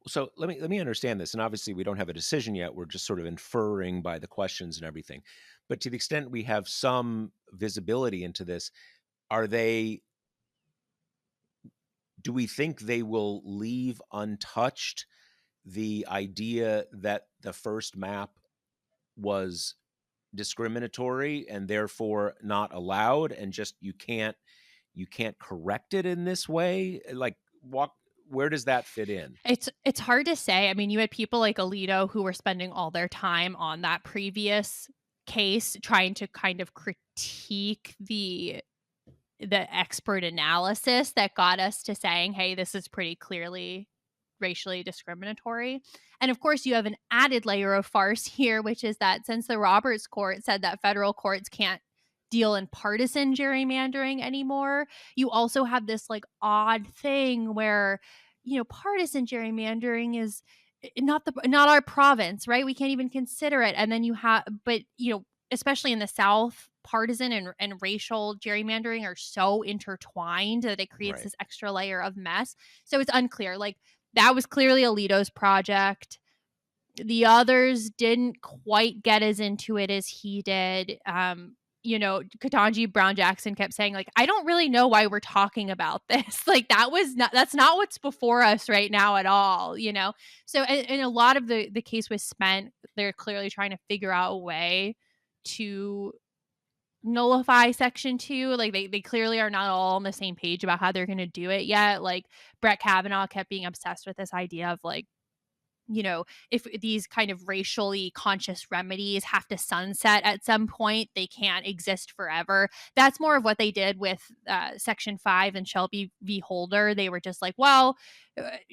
So let me understand this. And obviously, we don't have a decision yet. We're just sort of inferring by the questions and everything. But to the extent we have some visibility into this, are they? Do we think they will leave untouched the idea that the first map was discriminatory and therefore not allowed, and just you can't correct it in this way? Like, where does that fit in? It's hard to say. I mean, you had people like Alito who were spending all their time on that previous case trying to kind of critique the expert analysis that got us to saying, hey, this is pretty clearly racially discriminatory. And of course, you have an added layer of farce here, which is that since the Roberts Court said that federal courts can't deal in partisan gerrymandering anymore, you also have this like odd thing where, partisan gerrymandering is not our province, right? We can't even consider it. And then you have, but especially in the South, partisan and racial gerrymandering are so intertwined that it creates Right. this extra layer of mess. So it's unclear. Like, that was clearly Alito's project. The others didn't quite get as into it as he did. Ketanji Brown Jackson kept saying, like, I don't really know why we're talking about this. Like, that's not what's before us right now at all, So, and a lot of the case was spent, they're clearly trying to figure out a way to nullify Section 2. Like, they clearly are not all on the same page about how they're going to do it yet. Like, Brett Kavanaugh kept being obsessed with this idea of, like, if these kind of racially conscious remedies have to sunset at some point, they can't exist forever. That's more of what they did with Section 5 and Shelby v. Holder. They were just like, well,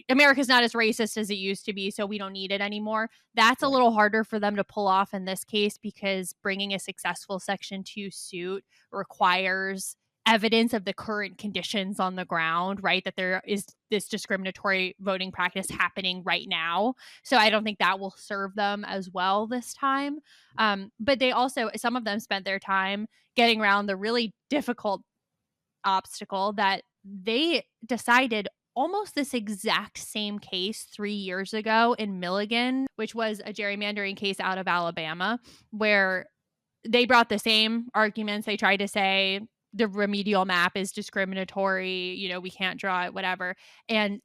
America's not as racist as it used to be, so we don't need it anymore. That's a Right. little harder for them to pull off in this case because bringing a successful Section 2 suit requires evidence of the current conditions on the ground, right? That there is this discriminatory voting practice happening right now. So I don't think that will serve them as well this time. But they also, some of them spent their time getting around the really difficult obstacle that they decided almost this exact same case 3 years ago in Milligan, which was a gerrymandering case out of Alabama, where they brought the same arguments. They tried to say the remedial map is discriminatory, we can't draw it, whatever. And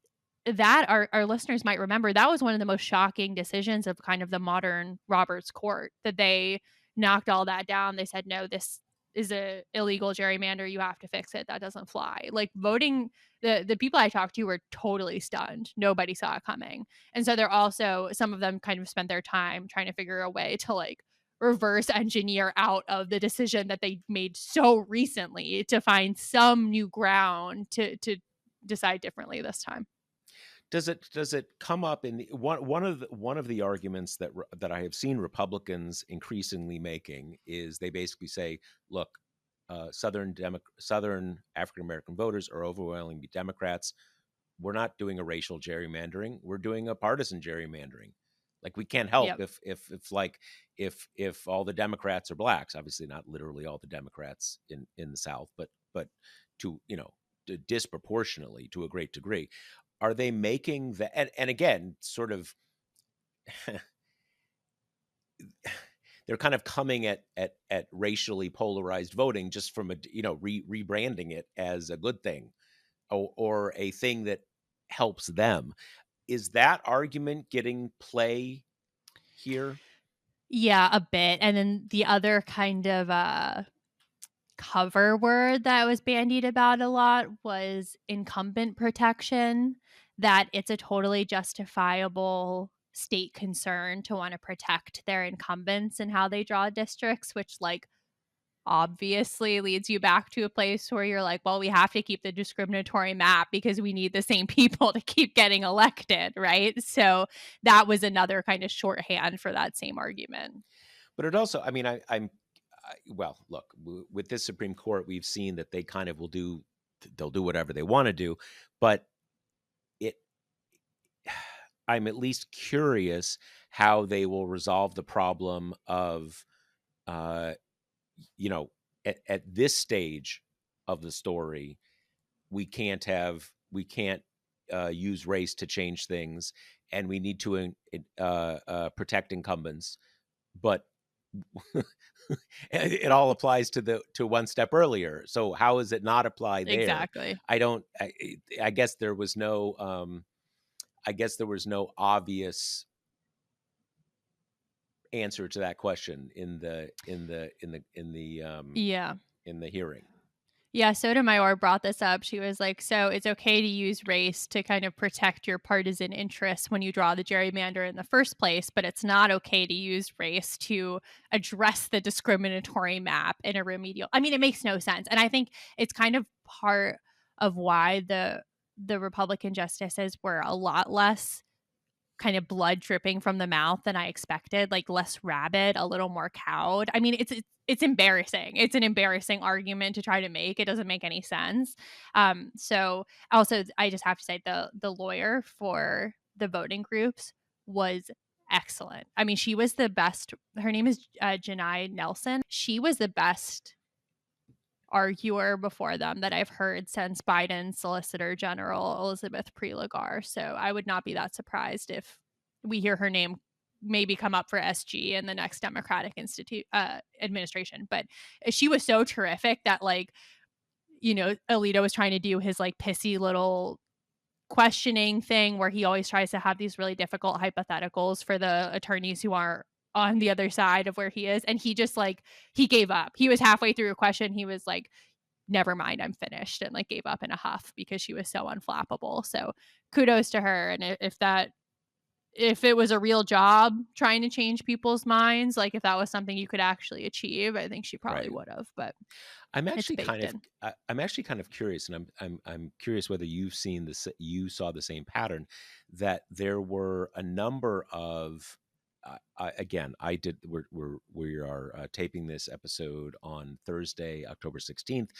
that our listeners might remember, that was one of the most shocking decisions of kind of the modern Roberts Court, that they knocked all that down. They said, "No, this is a illegal gerrymander. You have to fix it. That doesn't fly." Like voting, the people I talked to were totally stunned. Nobody saw it coming. And so they're also, some of them kind of spent their time trying to figure a way to like reverse engineer out of the decision that they made so recently to find some new ground to decide differently this time. Does it come up in one of the arguments that I have seen Republicans increasingly making is they basically say, look, Southern African American voters are overwhelmingly Democrats. We're not doing a racial gerrymandering. We're doing a partisan gerrymandering. Like we can't help Yep. if all the Democrats are blacks. Obviously, not literally all the Democrats in the South, but to disproportionately to a great degree. Are they making the and again sort of they're kind of coming at racially polarized voting just from a rebranding it as a good thing or a thing that helps them. Is that argument getting play here? Yeah, a bit. And then the other kind of cover word that was bandied about a lot was incumbent protection, that it's a totally justifiable state concern to want to protect their incumbents and how they draw districts, which like obviously leads you back to a place where you're like, well, we have to keep the discriminatory map because we need the same people to keep getting elected, right? So that was another kind of shorthand for that same argument. But it also, I mean, well, look, with this Supreme Court, we've seen that they kind of they'll do whatever they want to do, but it, I'm at least curious how they will resolve the problem of, at this stage of the story, we can't use race to change things, and we need to protect incumbents, but it all applies to one step earlier. So how is it not apply there? Exactly. I guess there was no obvious answer to that question in the Yeah. in the hearing. Yeah, Sotomayor brought this up. She was like, so it's okay to use race to kind of protect your partisan interests when you draw the gerrymander in the first place, but it's not okay to use race to address the discriminatory map in a remedial. I mean, it makes no sense. And I think it's kind of part of why the Republican justices were a lot less kind of blood dripping from the mouth than I expected, like less rabid, a little more cowed. I mean, it's embarrassing. It's an embarrassing argument to try to make. It doesn't make any sense. So also I just have to say the lawyer for the voting groups was excellent. I mean, she was the best. Her name is Janai Nelson. She was the best arguer before them that I've heard since Biden's Solicitor General Elizabeth Prelogar. So I would not be that surprised if we hear her name maybe come up for SG in the next Democratic administration. But she was so terrific that like, Alito was trying to do his like pissy little questioning thing where he always tries to have these really difficult hypotheticals for the attorneys who are on the other side of where he is, and he just like he gave up. He was halfway through a question, he was like, never mind, I'm finished, and like gave up in a huff because she was so unflappable. So kudos to her. And if it was a real job trying to change people's minds, like if that was something you could actually achieve, I think she probably Right. would have. But I'm it's actually baked in. I'm actually kind of curious, and I'm curious whether you saw the same pattern, that there were a number of again, I did. We are taping this episode on Thursday, October 16th.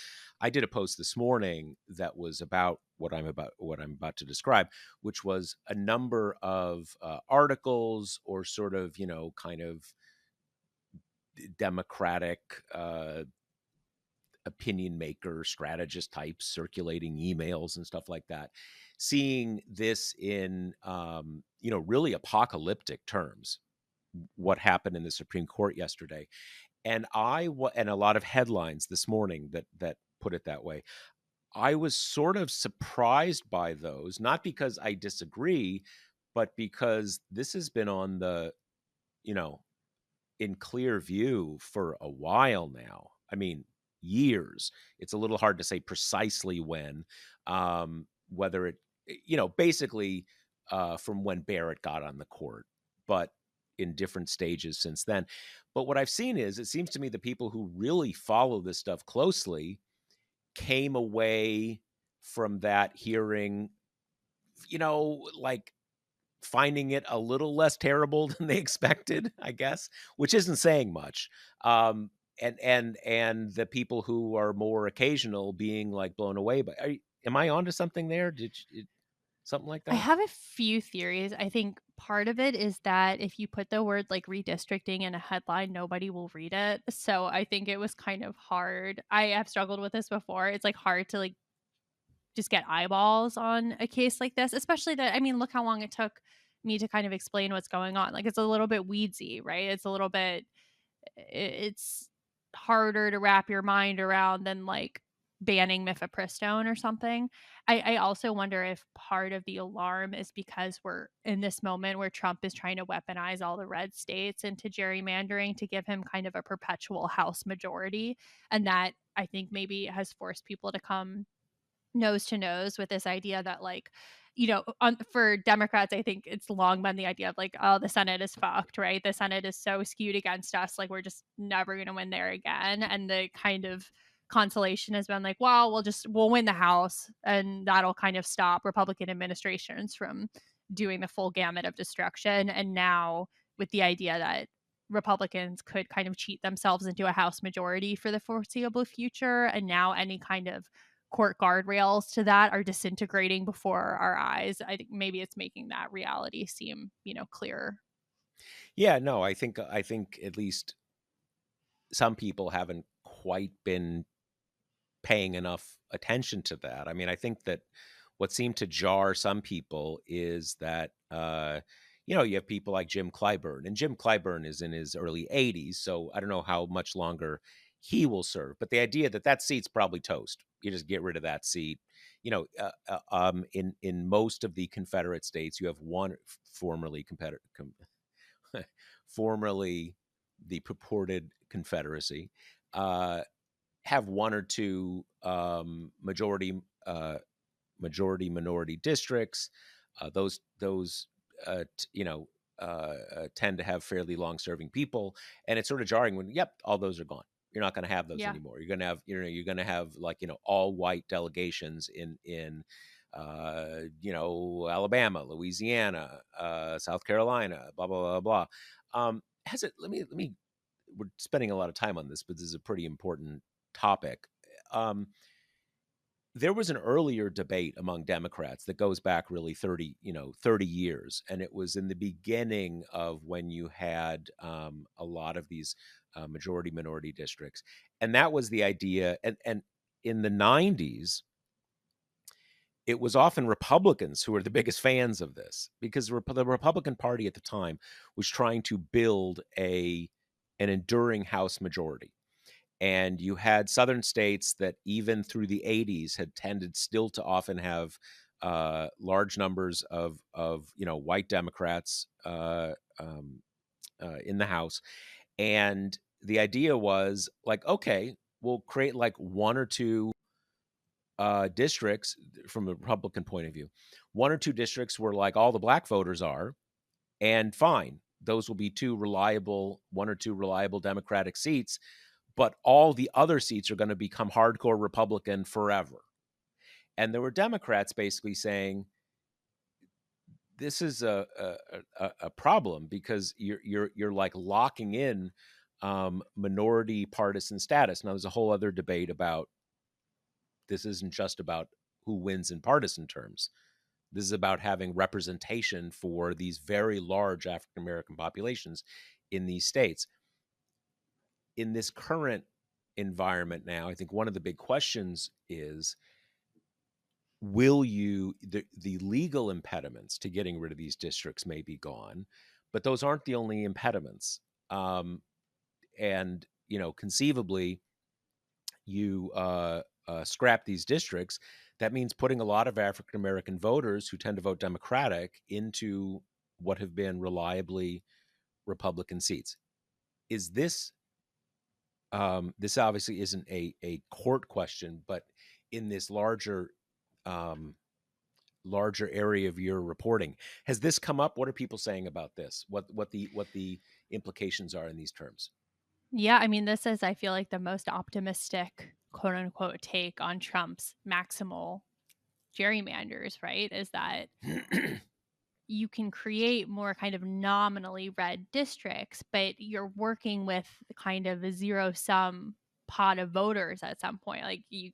I did a post this morning that was about what I'm about to describe, which was a number of articles or sort of kind of democratic opinion maker strategist types circulating emails and stuff like that, seeing this in really apocalyptic terms, what happened in the Supreme Court yesterday. And and a lot of headlines this morning that put it that way. I was sort of surprised by those, not because I disagree, but because this has been on the, you know, in clear view for a while now. I mean, years. It's a little hard to say precisely when, whether it, basically from when Barrett got on the court, but in different stages since then. But what I've seen is it seems to me the people who really follow this stuff closely came away from that hearing, like finding it a little less terrible than they expected, I guess, which isn't saying much. And the people who are more occasional being like blown away by. Am I onto something there? Something like I that? have a few theories. I think part of it is that if you put the word like redistricting in a headline, nobody will read it. So I think it was kind of hard. I have struggled with this before. It's like hard to like just get eyeballs on a case like this, especially that, I mean, look how long it took me to kind of explain what's going on. Like it's a little bit weedsy, right? It's a little bit it's harder to wrap your mind around than like banning mifepristone or something. I also wonder if part of the alarm is because we're in this moment where Trump is trying to weaponize all the red states into gerrymandering to give him kind of a perpetual House majority. And that I think maybe has forced people to come nose to nose with this idea that like for Democrats, I think it's long been the idea of like, oh, the Senate is fucked, right? The Senate is so skewed against us, like we're just never going to win there again. And the kind of consolation has been like, well, we'll win the House and that'll kind of stop Republican administrations from doing the full gamut of destruction. And now with the idea that Republicans could kind of cheat themselves into a House majority for the foreseeable future, and now any kind of court guardrails to that are disintegrating before our eyes. I think maybe it's making that reality seem, clearer. Yeah, no, I think at least some people haven't quite been paying enough attention to that. I mean, I think that what seemed to jar some people is that you have people like Jim Clyburn, and Jim Clyburn is in his early 80s, so I don't know how much longer he will serve. But the idea that that seat's probably toast, you just get rid of that seat. In most of the Confederate states, you have one formerly formerly the purported Confederacy. Uh, have one or two majority minority districts. Those tend to have fairly long serving people, and it's sort of jarring when all those are gone. You're not going to have those Yeah. anymore. You're going to have like all white delegations in Alabama, Louisiana, South Carolina, blah blah blah blah. Has it? Let me. We're spending a lot of time on this, but this is a pretty important topic. Um, there was an earlier debate among Democrats that goes back really 30 years. And it was in the beginning of when you had a lot of these majority minority districts. And that was the idea. And in the 90s, it was often Republicans who were the biggest fans of this because the Republican Party at the time was trying to build an enduring House majority, and you had southern states that even through the 80s had tended still to often have large numbers of white Democrats in the House. And the idea was like, okay, we'll create like one or two districts from the Republican point of view, one or two districts where like all the black voters are, and fine, those will be one or two reliable Democratic seats, but all the other seats are going to become hardcore Republican forever. And there were Democrats basically saying this is a problem because you're like locking in minority partisan status. Now there's a whole other debate about this isn't just about who wins in partisan terms. This is about having representation for these very large African American populations in these states. In this current environment now, I think one of the big questions is will the legal impediments to getting rid of these districts may be gone, but those aren't the only impediments. And conceivably, you scrap these districts, that means putting a lot of African American voters who tend to vote Democratic into what have been reliably Republican seats. Is this this obviously isn't a court question, but in this um, larger area of your reporting, has this come up? What are people saying about this? What the implications are in these terms? Yeah, I mean, this is, I feel like, the most optimistic, quote unquote, take on Trump's maximal gerrymanders, right? Is that you can create more kind of nominally red districts, but you're working with kind of a zero sum pot of voters at some point. Like you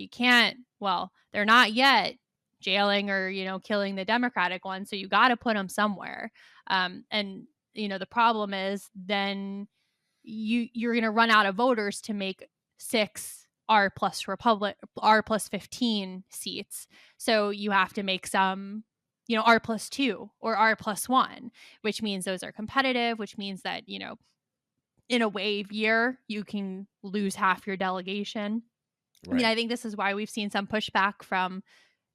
can't, well, they're not yet jailing or, killing the Democratic one, so you got to put them somewhere. And the problem is then you're going to run out of voters to make 6 R plus 15 seats. So you have to make some, R plus 2 or R plus 1, which means those are competitive, which means that, in a wave year, you can lose half your delegation. I mean, Right. I think this is why we've seen some pushback from,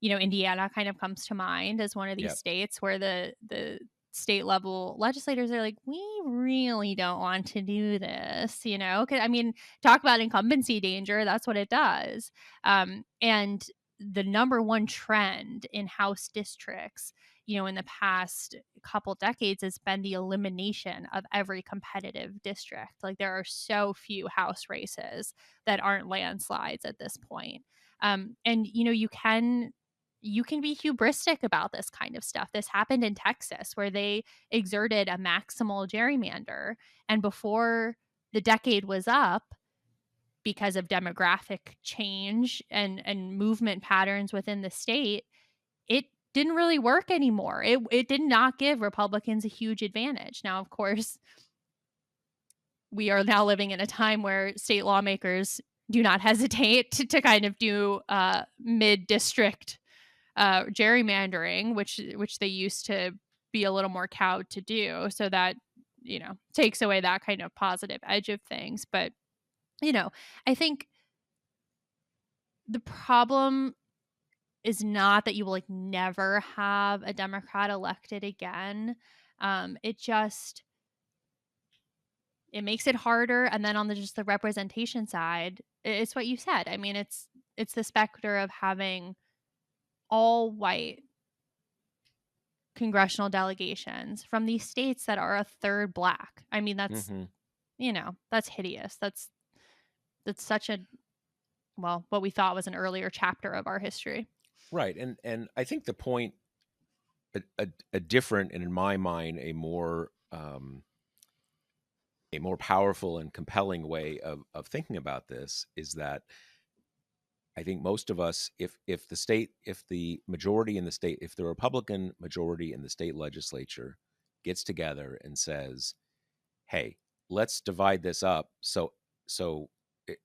Indiana kind of comes to mind as one of these Yep. states where the state level legislators are like, we really don't want to do this, 'Cause, I mean, talk about incumbency danger. That's what it does. And the number one trend in House districts, in the past couple decades has been the elimination of every competitive district. Like there are so few House races that aren't landslides at this point. And you can be hubristic about this kind of stuff. This happened in Texas where they exerted a maximal gerrymander. And before the decade was up, because of demographic change and movement patterns within the state, it didn't really work anymore. It did not give Republicans a huge advantage. Now, of course, we are now living in a time where state lawmakers do not hesitate to kind of do mid district gerrymandering, which they used to be a little more cowed to do. So that takes away that kind of positive edge of things. But I think the problem is not that you will like never have a Democrat elected again. It just it makes it harder. And then on just the representation side, it's what you said. I mean, it's the specter of having all white congressional delegations from these states that are a third black. I mean, that's Hmm. that's hideous. That's such a well, what we thought was an earlier chapter of our history. Right. And I think the point, a different, and in my mind, a more powerful and compelling way of thinking about this is that I think most of us, if the majority in the state, if the Republican majority in the state legislature gets together and says, "Hey, let's divide this up," so it,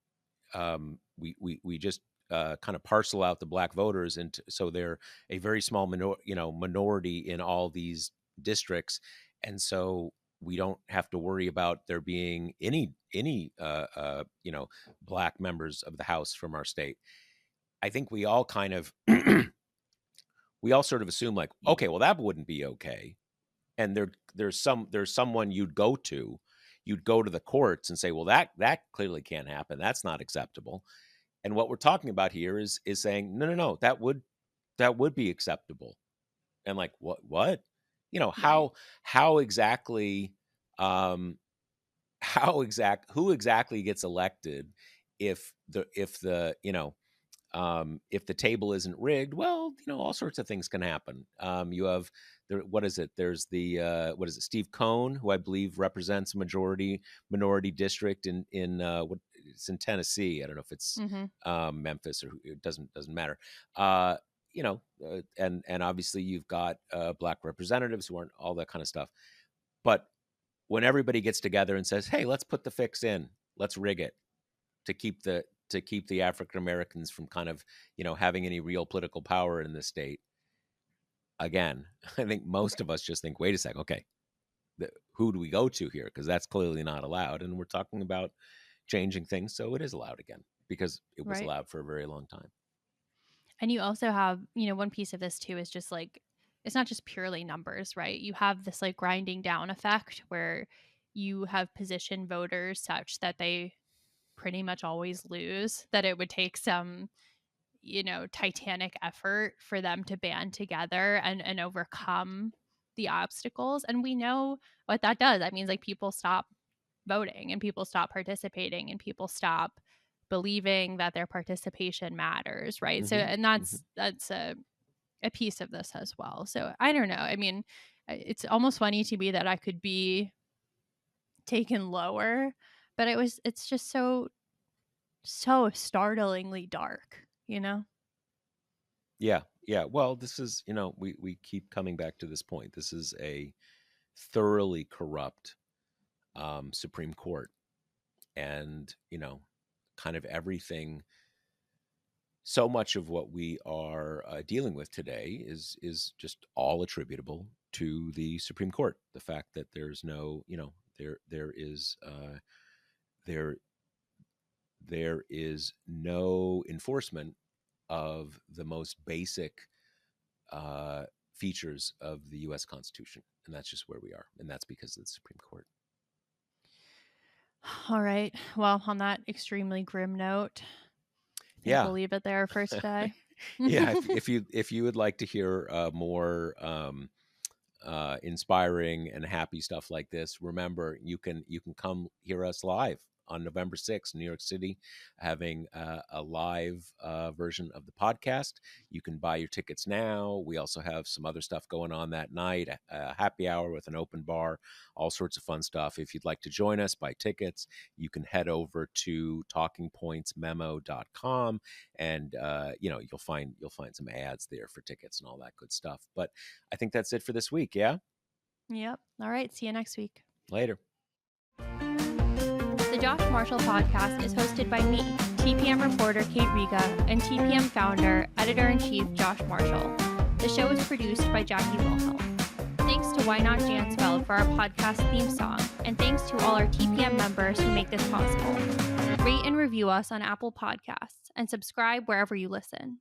we just kind of parcel out the black voters, and so they're a very small minority in all these districts, and so we don't have to worry about there being any black members of the House from our state. I think we all kind of we all sort of assume like, okay, well that wouldn't be okay, and there's someone you'd go to the courts and say, well that clearly can't happen, that's not acceptable. And what we're talking about here is saying, no, that would be acceptable. And like, what Right. how exactly, um who exactly gets elected if the table isn't rigged? Well, all sorts of things can happen. You have there. What is it? There's the what is it? Steve Cohn, who I believe represents a minority district what it's in Tennessee. I don't know if it's Mhm. Memphis, or it doesn't matter. And obviously you've got black representatives who aren't all that kind of stuff. But when everybody gets together and says, "Hey, let's put the fix in, let's rig it," to keep the African Americans from kind of having any real political power in the state. Again, I think most of us just think, wait a sec, okay, who do we go to here? Because that's clearly not allowed, and we're talking about changing things, so it is allowed again. because it was Right. allowed for a very long time. And you also have, one piece of this too is just like, it's not just purely numbers, right? You have this like grinding down effect where you have position voters such that they pretty much always lose, that it would take some, titanic effort for them to band together and overcome the obstacles. And we know what that does. That means like people stop voting and people stop participating and people stop believing that their participation matters, right? So Hmm. and Hmm. that's a piece of this as well. So I don't know. I mean, it's almost funny to me that I could be taken lower, but it's just so startlingly dark. Yeah, yeah. Well, this is, we keep coming back to this point. This is a thoroughly corrupt Supreme Court, and kind of everything. So much of what we are dealing with today is just all attributable to the Supreme Court. The fact that there's no, there is there there is no enforcement of the most basic uh, features of the U.S. Constitution, and that's just where we are, and that's because of the Supreme Court. All right. Well, on that extremely grim note, I think Yeah, we'll leave it there for today. yeah. If you would like to hear more inspiring and happy stuff like this, remember you can come hear us live on November 6th, New York City, having a live version of the podcast. You can buy your tickets now. We also have some other stuff going on that night, a happy hour with an open bar, all sorts of fun stuff. If you'd like to join us, buy tickets, you can head over to talkingpointsmemo.com, and you'll find some ads there for tickets and all that good stuff. But I think that's it for this week. Yeah. Yep. All right. See you next week. Later. The Josh Marshall podcast is hosted by me, TPM reporter Kate Riga, and TPM founder, editor-in-chief Josh Marshall. The show is produced by Jackie Wilhelm. Thanks to Why Not Jansfeld for our podcast theme song, and thanks to all our TPM members who make this possible. Rate and review us on Apple Podcasts, and subscribe wherever you listen.